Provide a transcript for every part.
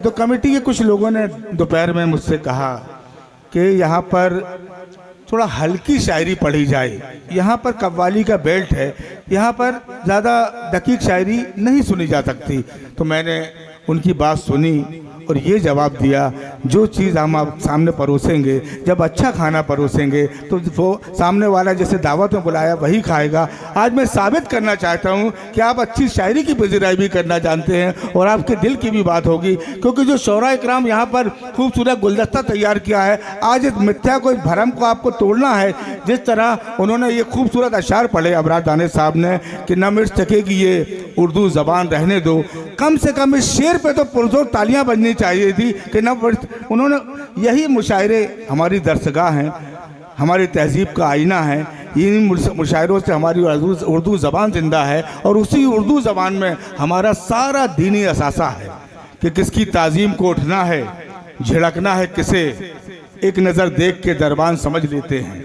तो कमेटी के कुछ लोगों ने दोपहर में मुझसे कहा कि यहाँ पर थोड़ा हल्की शायरी पढ़ी जाए। यहाँ पर कव्वाली का बेल्ट है, यहाँ पर ज़्यादा दकीक शायरी नहीं सुनी जा सकती। तो मैंने उनकी बात सुनी और ये जवाब दिया, जो चीज़ हम आप सामने परोसेंगे, जब अच्छा खाना परोसेंगे तो वो सामने वाला जैसे दावत में बुलाया वही खाएगा। आज मैं साबित करना चाहता हूँ कि आप अच्छी शायरी की पजीराई भी करना जानते हैं और आपके दिल की भी बात होगी, क्योंकि जो शौरा इकराम यहाँ पर खूबसूरत गुलदस्ता तैयार किया है, आज इस मिथ्या को, इस भरम को आपको तोड़ना है। जिस तरह उन्होंने ये खूबसूरत अशार पढ़े अबरार दानिश साहब ने कि न मिट सकेगी ये उर्दू ज़बान रहने दो, कम से कम इस शेर पे तो पुरजोर तालियां बजनी चाहिए थी कि न। उन्होंने यही मुशायरे हमारी दरसगाह हैं, हमारी तहजीब का आईना है। इन मुशायरों से हमारी उर्दू ज़बान ज़िंदा है और उसी उर्दू ज़बान में हमारा सारा दीनी असासा है कि किसकी ताज़ीम को उठना है, झिड़कना है किसे, एक नज़र देख के दरबान समझ लेते हैं।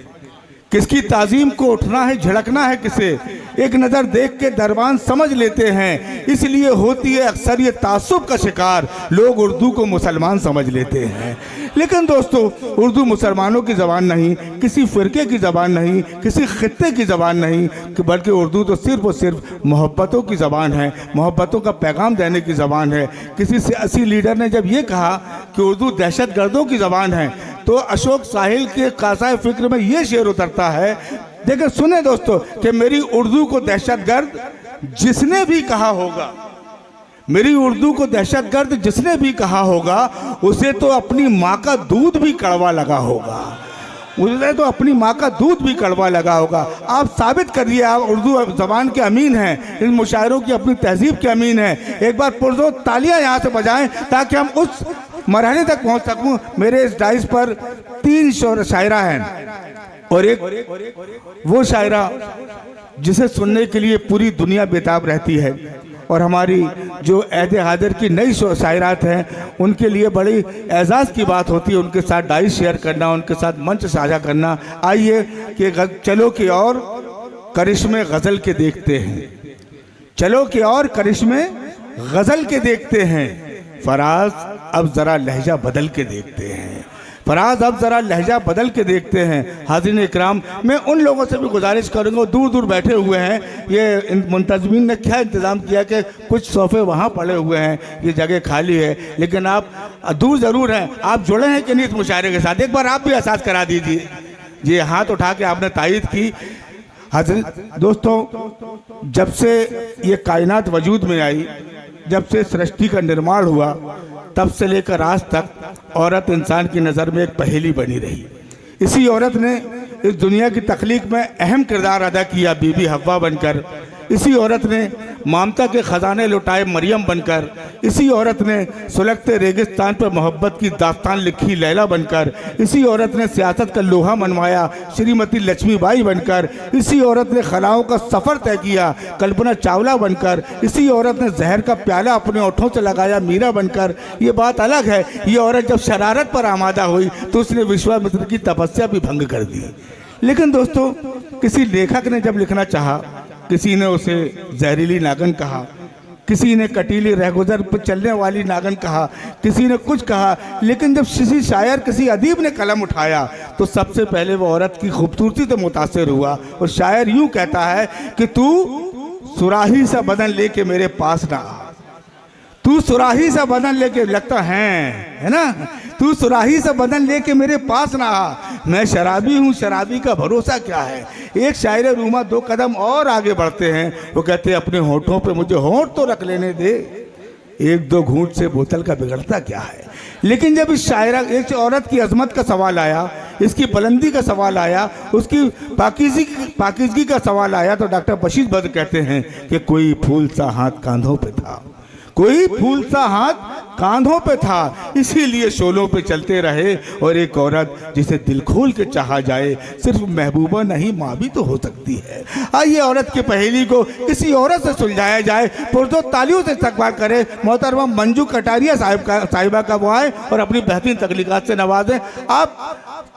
किसकी ताज़ीम को उठना है, झिड़कना है किसे, एक नज़र देख के दरबान समझ लेते हैं। इसलिए होती है अक्सर ये तासुब का शिकार, लोग उर्दू को मुसलमान समझ लेते हैं। लेकिन दोस्तों, उर्दू मुसलमानों की ज़बान नहीं, किसी फ़िरके की ज़बान नहीं, किसी खित्ते की ज़बान नहीं, बल्कि उर्दू तो सिर्फ़ और सिर्फ मोहब्बतों की ज़बान है, मोहब्बतों का पैगाम देने की ज़बान है। किसी सियासी लीडर ने जब ये कहा कि उर्दू दहशत गर्दों की ज़बान है, तो अशोक साहिल के कासाए फ़िक्र में ये शेर उतरता है। देखिए सुने दोस्तों कि मेरी उर्दू को दहशतगर्द जिसने भी कहा होगा, मेरी उर्दू को दहशतगर्द जिसने भी कहा होगा, उसे तो अपनी माँ का दूध भी कड़वा लगा होगा, उसे तो अपनी माँ का दूध भी कड़वा लगा होगा। आप साबित करिए, आप उर्दू ज़बान के अमीन हैं, इन मुशायरों की अपनी तहजीब के अमीन हैं। एक बार पुरजोर तालियां यहाँ से बजाएं ताकि हम उस मरहले तक पहुँच सकूँ। मेरे इस डाइस पर 3 शायरा हैं और एक वो शायरा जिसे सुनने के लिए पूरी दुनिया बेताब रहती है। और हमारी जो ऐद हाजिर की नई शायरात हैं, उनके लिए बड़ी एजाज़ की बात होती है उनके साथ डाइस शेयर करना, उनके साथ मंच साझा करना। आइए कि चलो कि और करिश्मे गज़ल के देखते हैं, चलो कि और करिश्मे गज़ल के देखते हैं, फराज अब ज़रा लहजा बदल के देखते हैं, फराज अब ज़रा लहजा बदल के देखते हैं। हाज़िरीन इकराम, मैं उन लोगों से भी गुजारिश करूँगा, दूर दूर बैठे हुए हैं, ये मुंतज़मीन ने क्या इंतज़ाम किया कि कुछ सोफ़े वहाँ पड़े हुए हैं, ये जगह खाली है, लेकिन आप दूर ज़रूर हैं, आप जुड़े हैं कि नहीं इस मुशायरे के साथ? एक बार आप भी एहसास करा दीजिए। ये हाथ उठा के आपने तायीद की। हाज़िर दोस्तों, जब से ये कायनात वजूद में आई, जब से सृष्टि का निर्माण हुआ, तब से लेकर आज तक औरत इंसान की नज़र में एक पहेली बनी रही। इसी औरत ने इस दुनिया की तख्लीक में अहम किरदार अदा किया, बीबी हव्वा बनकर। इसी औरत ने ममता के ख़जाने लुटाए मरियम बनकर। इसी औरत ने सुलगते रेगिस्तान पर मोहब्बत की दास्तान लिखी लैला बनकर। इसी औरत ने सियासत का लोहा मनवाया श्रीमती लक्ष्मीबाई बनकर। इसी औरत ने खलाओं का सफ़र तय किया कल्पना चावला बनकर। इसी औरत ने जहर का प्याला अपने ओठों से लगाया मीरा बनकर। ये बात अलग है, ये औरत जब शरारत पर आमादा हुई तो उसने विश्वामित्र की तपस्या भी भंग कर दी। लेकिन दोस्तों, किसी लेखक ने जब लिखना चाहा, किसी ने उसे जहरीली नागन कहा, किसी ने कटीली रहगुजर पर चलने वाली नागन कहा, किसी ने कुछ कहा, लेकिन जब किसी शायर, किसी अदीब ने कलम उठाया तो सबसे पहले वो औरत की खूबसूरती से मुतासिर हुआ। और शायर यूं कहता है कि तू सुराही सा बदन लेके मेरे पास ना आ, तू सुराही सा बदन लेके, लगता है ना, तू सुराही सा बदन लेके मेरे पास ना आ, मैं शराबी हूँ, शराबी का भरोसा क्या है। एक शायर रूमा 2 कदम और आगे बढ़ते हैं, वो कहते हैं अपने होठों पे मुझे होंठ तो रख लेने दे, 1-2 घूंट से बोतल का बिगड़ता क्या है। लेकिन जब इस शायरा, एक औरत की अजमत का सवाल आया, इसकी बुलंदी का सवाल आया, उसकी पाकीज़गी का सवाल आया, तो डॉक्टर बशीर बद्र कहते हैं कि कोई फूल सा हाथ कांधों पे था, कोई फूल सा हाथ कांधों पे था, इसीलिए शोलों पे चलते रहे। और एक औरत जिसे दिल खोल के चाहा जाए, सिर्फ महबूबा नहीं माँ भी तो हो सकती है। आइए औरत की पहेली को किसी औरत से सुलझाया जाए। पुरजोर तालियों से इस्तकबाल करें। मोहतरमा मंजू कटारिया साहिबा का वो आए और अपनी बेहतरीन तख्लीकात से नवाजें। आप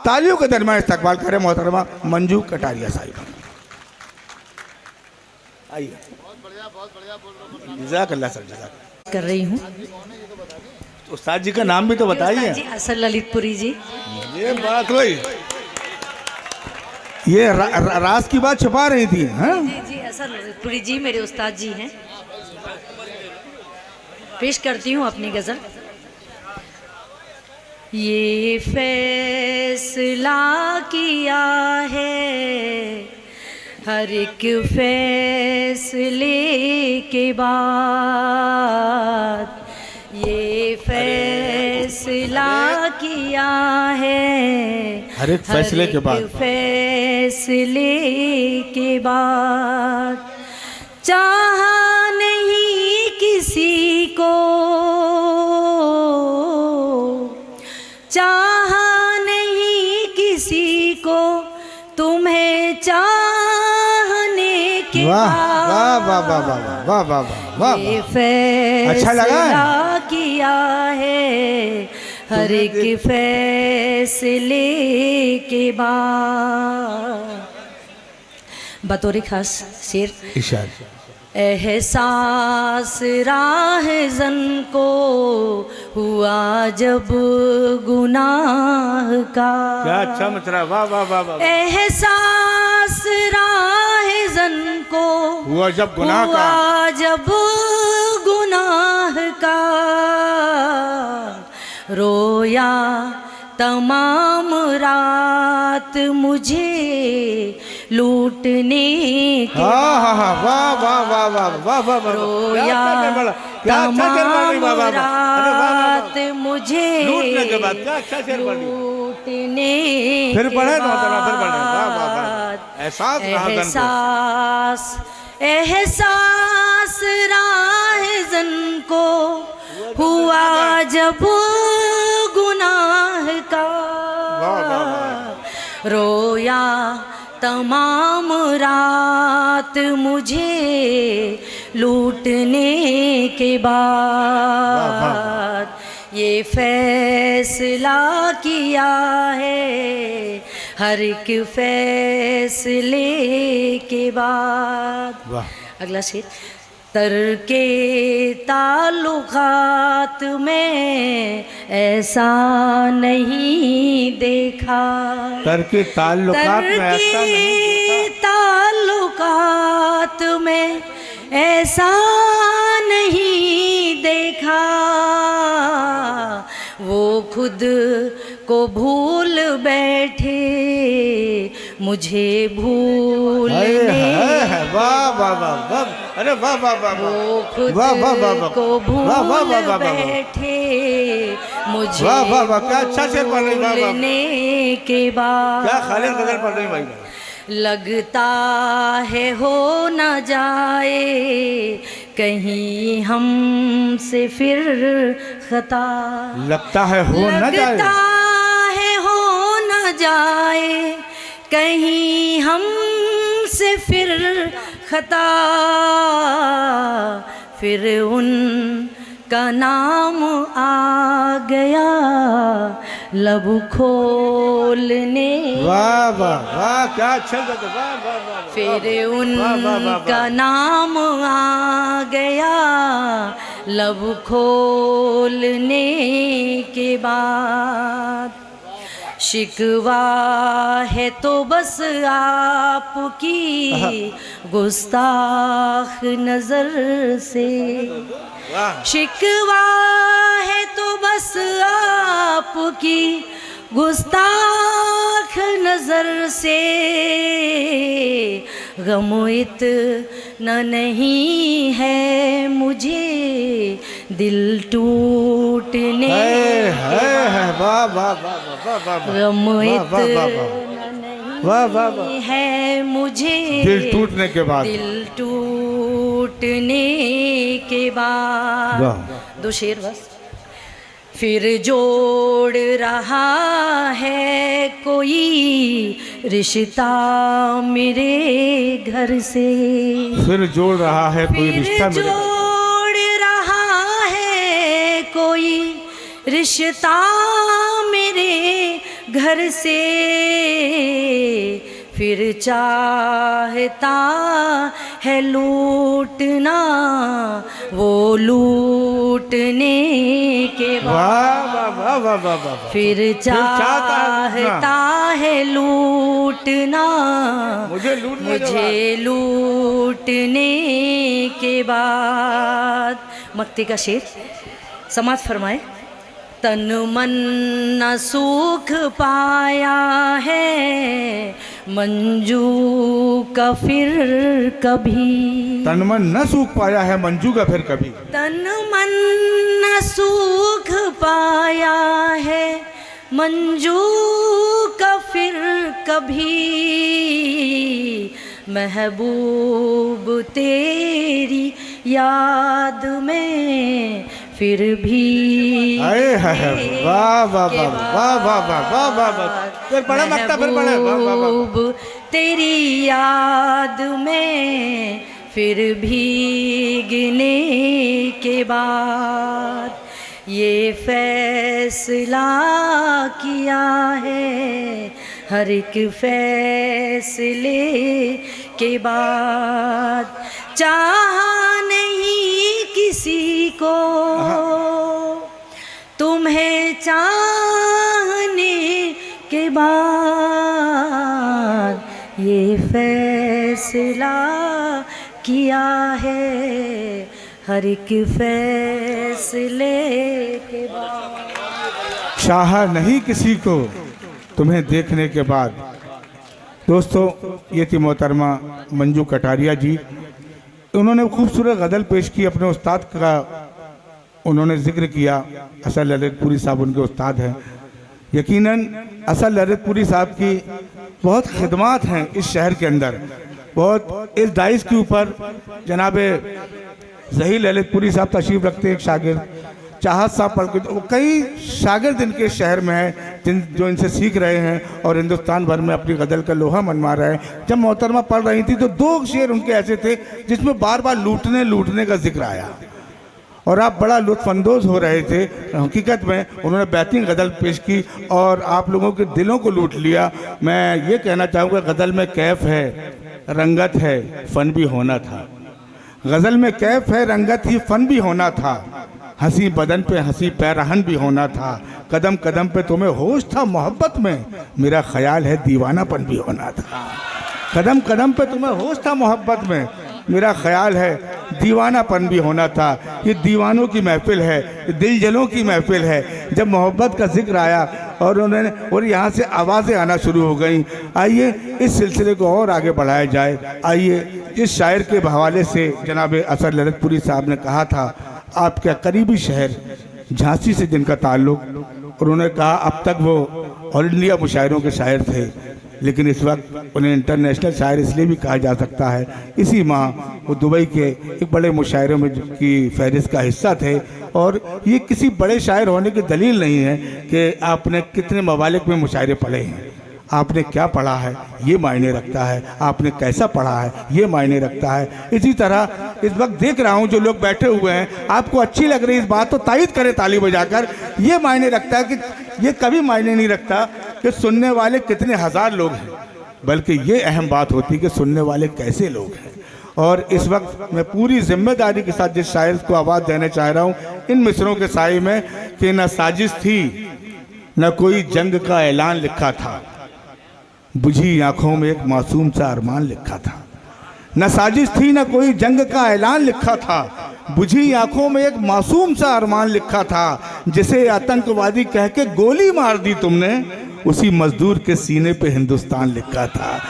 तालियों के दरमियान इस्तकबाल करें मोहतरमा मंजू कटारिया साहिबा। आइए। जज़ाकल्लाह सर, जज़ाकल्लाह। कर रही हूँ। उस्ताद जी का नाम भी तो बताइए। जी असल ललितपुरी जी। ये बात हुई, ये राज की बात छुपा रही थी। हाँ जी जी असल ललितपुरी जी मेरे उस्ताद जी हैं। पेश करती हूँ अपनी गज़ल। ये फैसला किया है हर एक फैसले के बाद, ये फैसला किया है हर एक फैसले के बाद, फैसले के बाद। चाहा नहीं किसी को, चाहा नहीं किसी को तुम्हें चाहने के बाद। वाह वाह वाह वाह वाह वाह वाह, ये फैसला अच्छा लगा किया है हर एक फैसले के बाद। बतौर खास शेर इशार। एहसास राहज़न को हुआ जब गुनाह का। क्या अच्छा मच रहा, वाह वाह वाह वाह। एहसास राहज़न को हुआ जब गुनाह का, हुआ जब गुनाह का। रोया तमाम रात मुझे लूटने के हाँ हाँ हाँ, वाह वाह वाह वाह वाह वाह वाह। रोया तमाम रात मुझे लूटने के बाद, क्या अच्छा शेर पढ़ी। लूटने फिर के पढ़े ना, फिर बाद। पढ़े, वाह वाह वाह। एहसास एहसास एहसास राहज़न को हुआ जब गुनाह का। रोया तमाम रात मुझे लूटने के बाद। ये फैसला किया है हर एक फैसले के बाद। अगला शेर। तरके ताल्लुकात में ऐसा नहीं देखा। तरके ताल्लुकात में ऐसा नहीं, ताल्लुकात में ऐसा नहीं देखा। वो खुद को भूल बैठे मुझे भूलने। वाह वाह वाह, अरे वाह वाह वाह। वो खुद को भूल बैठे मुझे क्या अच्छा शेर पढ़ रही, भूलने के बाद। क्या खालिद गजल पढ़ रही भाई। लगता है हो न जाए कहीं हमसे फिर खता। लगता है हो न जाए, लगता है हो न जाए कहीं हमसे फिर खता। फिर उनका नाम आ गया लब खोलने। वाह वाह वाह, क्या अच्छा लगा, वाह वाह वाह। फिर उनका नाम आ गया लब खोलने के बाद। शिकवा है तो बस आपकी गुस्ताख नजर से। शिकवा है तो बस आपकी गुस्ताख नजर से। गम इतना नहीं है मुझे दिल टूटने। गम इतना नहीं है मुझे दिल टूटने के बाद, दिल टूटने के बाद। दो शेर बस। फिर जोड़ रहा है कोई रिश्ता मेरे घर से। फिर जोड़ रहा है कोई रिश्ता, जोड़ रहा है कोई रिश्ता मेरे घर से। फिर चाहता है लूटना, वो लूटने के बाद वाह वाह वाह वाह वाह वाह। फिर चाहता है लूटना, मुझे लूटने के बाद। मक्ति का शेर समाज फरमाए। तन मन न सुख पाया है मंजू का फिर कभी। तन मन न सूख पाया है मंजू का फिर कभी। तन मन न सुख पाया है मंजू का फिर कभी, महबूब तेरी याद में फिर भी। आए हाय वाह वाह वाह वाह वाह वाह वाह वाह वाह। फिर पढ़ा मक्ता, फिर पढ़ा। वाह वाह वाह। महबूब तेरी याद में फिर भीगने के बाद ये फैसला किया है, हर एक फैसले के बाद चाहा नहीं किसी को तुम्हें चाहने के बाद, ये फैसला किया है हर एक फैसले के बाद। चाहा नहीं किसी को तुम्हें देखने के बाद। दोस्तों, ये थी मोहतरमा मंजू कटारिया जी। उन्होंने खूबसूरत गज़ल पेश की, अपने उस्ताद का उन्होंने जिक्र किया। असल ललितपुरी साहब उनके उस्ताद हैं। यकीनन असल ललितपुरी साहब की बहुत खिदमात हैं इस शहर के अंदर। बहुत इस दाइश के ऊपर जनाब ज़हीर ललितपुरी साहब तशरीफ़ रखते हैं, एक शागिर्द चाहत साहब पढ़ के। तो कई शागिर्द इनके शहर में हैं जो इनसे सीख रहे हैं और हिंदुस्तान भर में अपनी गज़ल का लोहा मनवा रहे हैं। जब मोहतरमा पढ़ रही थी तो दो शेर उनके ऐसे थे जिसमें बार बार लूटने का जिक्र आया और आप बड़ा लुत्फ़अंदोज़ हो रहे थे। हकीकत में उन्होंने बेहतरीन गज़ल पेश की और आप लोगों के दिलों को लूट लिया। मैं ये कहना चाहूँगा, गज़ल में कैफ है, रंगत है, फ़न भी होना था। गज़ल में कैफ है, रंगत ही फ़न भी होना था। हंसी बदन पे हंसी पैरहन भी होना था। कदम कदम पे तुम्हें होश था मोहब्बत में, मेरा ख्याल है दीवानापन भी होना था। कदम कदम पे तुम्हें होश था मोहब्बत में, मेरा ख्याल है दीवानापन भी होना था। ये दीवानों की महफिल है, दिल जलों की महफिल है। जब मोहब्बत का जिक्र आया और उन्होंने और यहाँ से आवाज़ें आना शुरू हो गई। आइए इस सिलसिले को और आगे बढ़ाया जाए। आइए इस शायर के हवाले से जनाब असद ललितपुरी साहब ने कहा था, आपका करीबी शहर झांसी से जिनका ताल्लुक़, उन्होंने कहा अब तक वो ऑल इंडिया मुशायरों के शायर थे, लेकिन इस वक्त उन्हें इंटरनेशनल शायर इसलिए भी कहा जा सकता है। इसी माह वो दुबई के एक बड़े मुशायरों में की फहरिस्त का हिस्सा थे। और ये किसी बड़े शायर होने की दलील नहीं है कि आपने कितने ममालिक में मुशायरे पढ़े हैं। आपने क्या पढ़ा है ये मायने रखता है, आपने कैसा पढ़ा है ये मायने रखता है। इसी तरह इस वक्त देख रहा हूँ जो लोग बैठे हुए हैं, आपको अच्छी लग रही इस बात तो तायीद करें ताली बजाकर। ये मायने रखता है कि ये कभी मायने नहीं रखता कि सुनने वाले कितने हज़ार लोग हैं, बल्कि ये अहम बात होती है कि सुनने वाले कैसे लोग हैं। और इस वक्त मैं पूरी जिम्मेदारी के साथ जिस शायर को आवाज़ देना चाह रहा हूँ इन मिसरों के साए में कि न साजिश थी न कोई जंग का ऐलान लिखा था, बुझी आंखों में एक मासूम सा अरमान लिखा था। न साजिश थी न कोई जंग का ऐलान लिखा था, बुझी आंखों में एक मासूम सा अरमान लिखा था। जिसे आतंकवादी कह के गोली मार दी तुमने, उसी मजदूर के सीने पे हिंदुस्तान लिखा था।